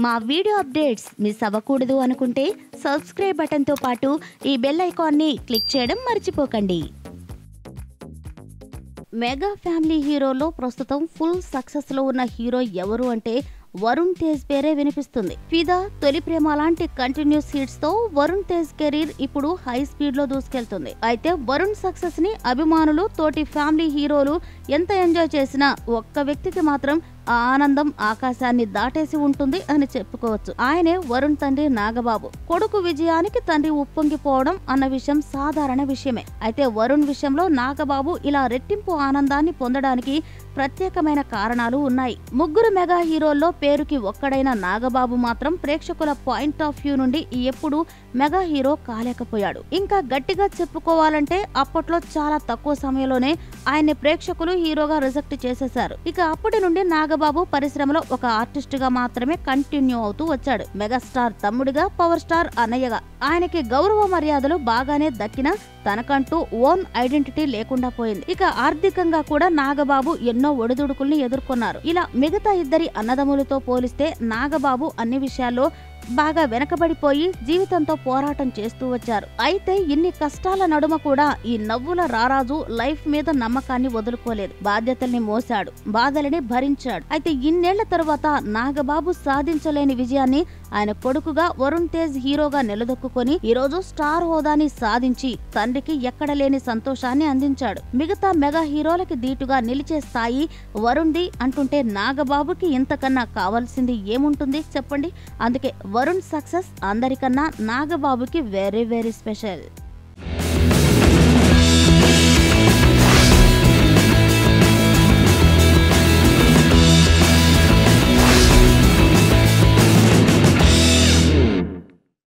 మా video updates miss అవ్వకూడదు అనుకుంటే సబ్స్క్రైబ్ బటన్తో పాటు ఈ బెల్ ఐకాన్ని క్లిక్ చేయడం మర్చిపోకండి. మెగా ఫ్యామిలీ హీరోలో ప్రస్తుతం ఫుల్ సక్సెస్ లో ఉన్న హీరో ఎవరు అంటే వరుణ్ తేజ్ పేరే వినిపిస్తుంది. ఫిదా, తొలి ప్రేమ లాంటి కంటిన్యూస్ హిట్స్ తో వరుణ్ తేజ్ కెరీర్ ఇప్పుడు హై స్పీడ్ లో దూసుకెళ్తుంది. అయితే వరుణ్ సక్సెస్ ని అభిమానులు, తోటి ఫ్యామిలీ హీరోలు ఎంత ఎంజాయ్ చేసినా ఒక్క వ్యక్తికి మాత్రం ఆ ఆనందం ఆకాశాన్ని దాటేసి ఉంటుంది అని చెప్పుకోవచ్చు. ఆయనే వరుణ్ తండ్రి నాగబాబు. కొడుకు విజయానికి తండ్రి ఉప్పొంగిపోవడం అన్న విషయం సాధారణ విషయమే. అయితే వరుణ్ విషయంలో నాగబాబు ఇలా రెట్టింపు ఆనందాన్ని పొందడానికి ప్రత్యేకమైన కారణాలు ఉన్నాయి. ముగ్గురు మెగా హీరోల్లో పేరుకి ఒక్కడైన నాగబాబు మాత్రం ప్రేక్షకుల పాయింట్ ఆఫ్ వ్యూ నుండి ఎప్పుడూ మెగా హీరో కాలేకపోయాడు. ఇంకా గట్టిగా చెప్పుకోవాలంటే అప్పట్లో చాలా తక్కువ సమయంలోనే ఆయన్ని ప్రేక్షకులు హీరోగా రిజెక్ట్ చేసేశారు. ఇక అప్పటి నుండి నాగబాబు పరిశ్రమలో ఒక ఆర్టిస్ట్ గా మాత్రమే కంటిన్యూ అవుతూ వచ్చాడు. మెగాస్టార్ తమ్ముడిగా, పవర్ స్టార్ అన్నయ్యగా ఆయనకి గౌరవ మర్యాదలు బాగానే దక్కినా తనకంటూ ఓన్ ఐడెంటిటీ లేకుండా పోయింది. ఇక ఆర్థికంగా కూడా నాగబాబు ఎన్నో ఒడిదుడుకుల్ని ఎదుర్కొన్నారు. ఇలా మిగతా ఇద్దరి అన్నదమ్ములతో పోలిస్తే నాగబాబు అన్ని విషయాల్లో బాగా వెనకబడిపోయి జీవితంతో పోరాటం చేస్తూ వచ్చారు. అయితే ఇన్ని కష్టాల నడుమ కూడా ఈ నవ్వుల రారాజు లైఫ్ మీద నమ్మకాన్ని వదులుకోలేదు. బాధ్యతల్ని మోసాడు, బాధలని భరించాడు. అయితే ఇన్నేళ్ల తరువాత నాగబాబు సాధించలేని విజయాన్ని ఆయన కొడుకుగా వరుణ్ తేజ్ హీరోగా నిలదొక్కుని ఈరోజు స్టార్ హోదాని సాధించి తండ్రికి ఎక్కడ లేని సంతోషాన్ని అందించాడు. మిగతా మెగా హీరోలకి దీటుగా నిలిచే స్థాయి వరుణ్ది అంటుంటే నాగబాబుకి ఇంతకన్నా కావాల్సింది ఏముంటుంది చెప్పండి. అందుకే వరుణ్ సక్సెస్ అందరికన్నా నాగబాబుకి వెరీ వెరీ స్పెషల్.